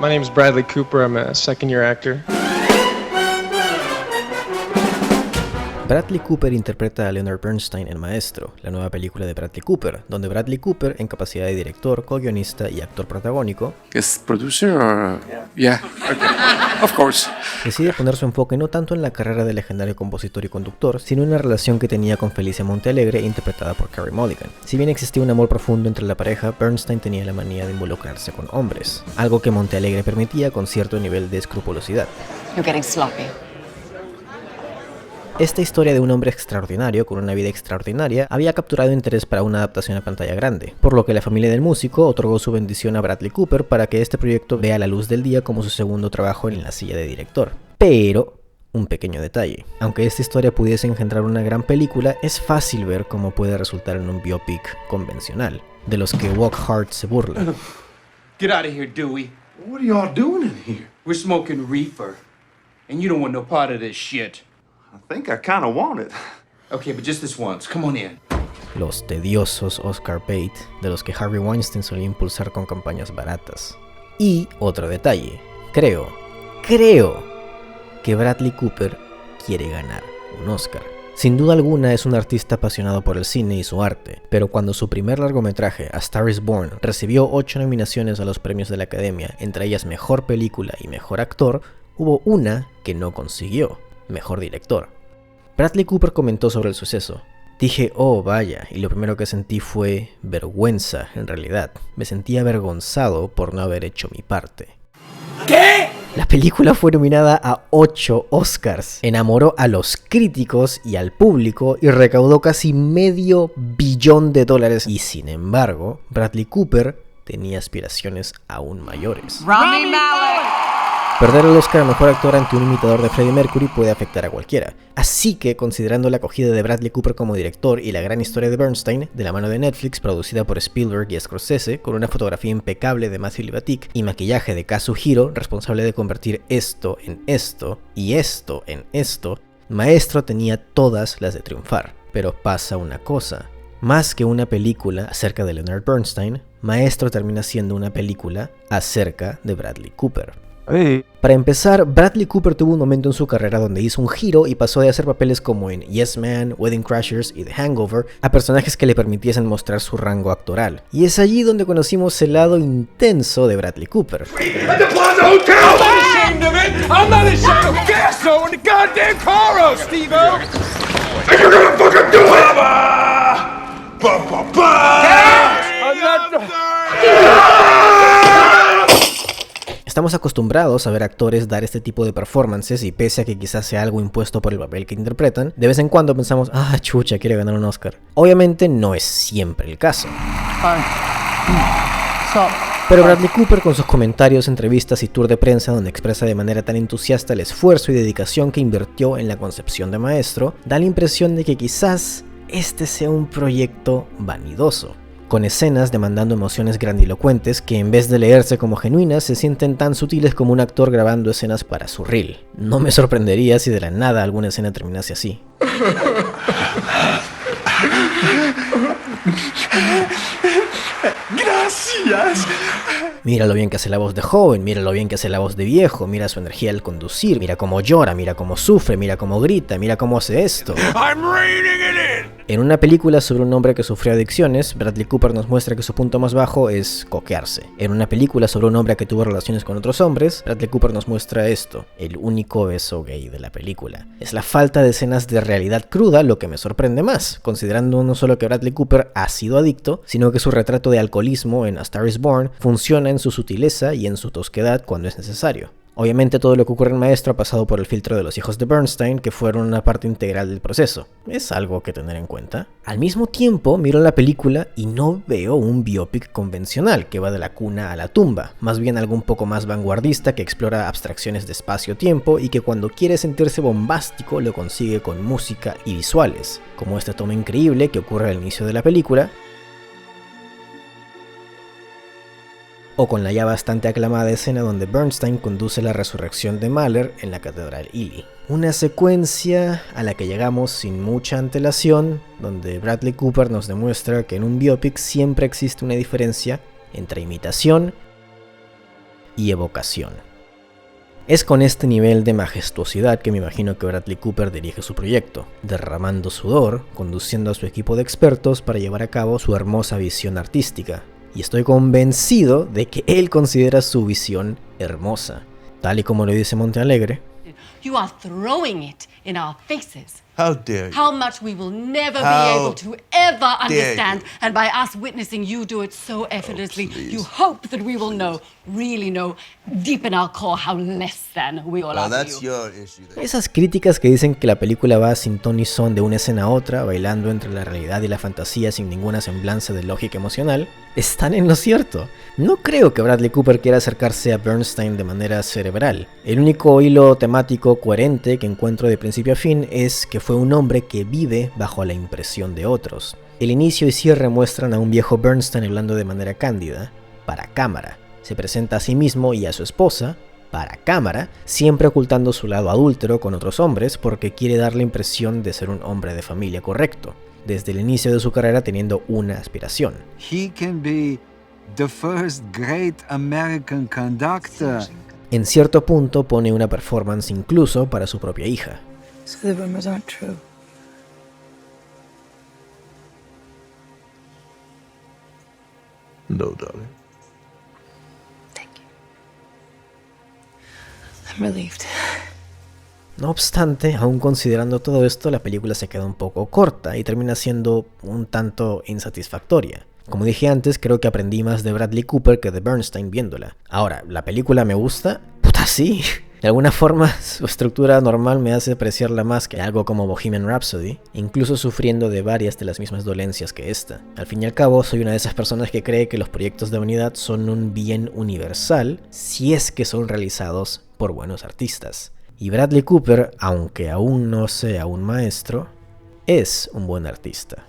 My name is Bradley Cooper. I'm a second-year actor. Bradley Cooper interpreta a Leonard Bernstein en Maestro, la nueva película de Bradley Cooper, donde Bradley Cooper, en capacidad de director, co-guionista y actor protagónico, Guest producer or yeah, okay. Of course. decide poner su enfoque no tanto en la carrera del legendario compositor y conductor, sino en la relación que tenía con Felicia Montealegre, interpretada por Carey Mulligan. Si bien existía un amor profundo entre la pareja, Bernstein tenía la manía de involucrarse con hombres, algo que Montealegre permitía con cierto nivel de escrupulosidad. You're getting sloppy. Esta historia de un hombre extraordinario con una vida extraordinaria había capturado interés para una adaptación a pantalla grande, por lo que la familia del músico otorgó su bendición a Bradley Cooper para que este proyecto vea la luz del día como su segundo trabajo en la silla de director. Pero un pequeño detalle: aunque esta historia pudiese engendrar una gran película, es fácil ver cómo puede resultar en un biopic convencional, de los que Walk Hard se burla. Get out of here, Dewey. What are y'all doing in here? We're smoking reefer. And you don't want no part of this shit. I think I kind of want it. Okay, but just this once. Come on in. Los tediosos Oscar bait de los que Harvey Weinstein solía impulsar con campañas baratas. Y otro detalle: creo que Bradley Cooper quiere ganar un Oscar. Sin duda alguna es un artista apasionado por el cine y su arte, pero cuando su primer largometraje, A Star is Born, recibió 8 nominaciones a los premios de la Academia, entre ellas Mejor Película y Mejor Actor, hubo una que no consiguió: Mejor Director. Bradley Cooper comentó sobre el suceso: dije, oh vaya, y lo primero que sentí fue vergüenza. En realidad, me sentí avergonzado por no haber hecho mi parte. ¿Qué? La película fue nominada a 8 Oscars, enamoró a los críticos y al público y recaudó casi $500 millones. Y sin embargo, Bradley Cooper tenía aspiraciones aún mayores. Rami Malek. Perder el Oscar a Mejor Actor ante un imitador de Freddie Mercury puede afectar a cualquiera. Así que, considerando la acogida de Bradley Cooper como director y la gran historia de Bernstein, de la mano de Netflix, producida por Spielberg y Scorsese, con una fotografía impecable de Matthew Libatique y maquillaje de Kazuhiro, responsable de convertir esto en esto y esto en esto, Maestro tenía todas las de triunfar. Pero pasa una cosa: más que una película acerca de Leonard Bernstein, Maestro termina siendo una película acerca de Bradley Cooper. Hey. Para empezar, Bradley Cooper tuvo un momento en su carrera donde hizo un giro y pasó de hacer papeles como en Yes Man, Wedding Crashers y The Hangover a personajes que le permitiesen mostrar su rango actoral. Y es allí donde conocimos el lado intenso de Bradley Cooper. At the Plaza Hotel! I'm not ashamed of it! I'm not ashamed of gas so in the goddamn car, Steve-O! And you're gonna fucking do it! Ba, ba, ba. I'm not... Estamos acostumbrados a ver actores dar este tipo de performances y pese a que quizás sea algo impuesto por el papel que interpretan, de vez en cuando pensamos, ah, chucha, quiere ganar un Oscar. Obviamente no es siempre el caso. Pero Bradley Cooper, con sus comentarios, entrevistas y tour de prensa donde expresa de manera tan entusiasta el esfuerzo y dedicación que invirtió en la concepción de Maestro, da la impresión de que quizás este sea un proyecto vanidoso, con escenas demandando emociones grandilocuentes que en vez de leerse como genuinas se sienten tan sutiles como un actor grabando escenas para su reel. No me sorprendería si de la nada alguna escena terminase así. Gracias. Mira lo bien que hace la voz de joven, mira lo bien que hace la voz de viejo, mira su energía al conducir, mira cómo llora, mira cómo sufre, mira cómo grita, mira cómo hace esto. I'm reining it in! En una película sobre un hombre que sufrió adicciones, Bradley Cooper nos muestra que su punto más bajo es coquearse. En una película sobre un hombre que tuvo relaciones con otros hombres, Bradley Cooper nos muestra esto: el único beso gay de la película. Es la falta de escenas de realidad cruda lo que me sorprende más, considerando no solo que Bradley Cooper ha sido adicto, sino que su retrato de alcoholismo en A Star is Born funciona en su sutileza y en su tosquedad cuando es necesario. Obviamente todo lo que ocurre en Maestro ha pasado por el filtro de los hijos de Bernstein, que fueron una parte integral del proceso. Es algo que tener en cuenta. Al mismo tiempo, miro la película y no veo un biopic convencional que va de la cuna a la tumba, más bien algo un poco más vanguardista que explora abstracciones de espacio-tiempo y que cuando quiere sentirse bombástico lo consigue con música y visuales, como este toma increíble que ocurre al inicio de la película, o con la ya bastante aclamada escena donde Bernstein conduce la resurrección de Mahler en la Catedral Ely. Una secuencia a la que llegamos sin mucha antelación, donde Bradley Cooper nos demuestra que en un biopic siempre existe una diferencia entre imitación y evocación. Es con este nivel de majestuosidad que me imagino que Bradley Cooper dirige su proyecto, derramando sudor, conduciendo a su equipo de expertos para llevar a cabo su hermosa visión artística. Y estoy convencido de que él considera su visión hermosa. Tal y como lo dice Montealegre, You are throwing it in our faces. How dare you? How much we will never be How able to ever dare understand. you. And by us witnessing you do it so effortlessly, please. you hope that we will know, really know, deep in our core how less than we all Well, are to that's you. your issue. esas críticas que dicen que la película va sin ton ni son de una escena a otra, bailando entre la realidad y la fantasía sin ninguna semblanza de lógica emocional, están en lo cierto. No creo que Bradley Cooper quiera acercarse a Bernstein de manera cerebral. El único hilo temático coherente que encuentro de principio a fin es que fue un hombre que vive bajo la impresión de otros. El inicio y cierre muestran a un viejo Bernstein hablando de manera cándida, para cámara. Se presenta a sí mismo y a su esposa, para cámara, siempre ocultando su lado adúltero con otros hombres porque quiere dar la impresión de ser un hombre de familia correcto, desde el inicio de su carrera teniendo una aspiración. He can be the first great American conductor. En cierto punto pone una performance incluso para su propia hija. So the rumors aren't true. No, darling. Thank you. I'm relieved. No obstante, aún considerando todo esto, la película se queda un poco corta y termina siendo un tanto insatisfactoria. Como dije antes, creo que aprendí más de Bradley Cooper que de Bernstein viéndola. Ahora, ¿la película me gusta? ¡Puta sí! De alguna forma, su estructura normal me hace apreciarla más que algo como Bohemian Rhapsody, incluso sufriendo de varias de las mismas dolencias que esta. Al fin y al cabo, soy una de esas personas que cree que los proyectos de humanidad son un bien universal si es que son realizados por buenos artistas. Y Bradley Cooper, aunque aún no sea un maestro, es un buen artista.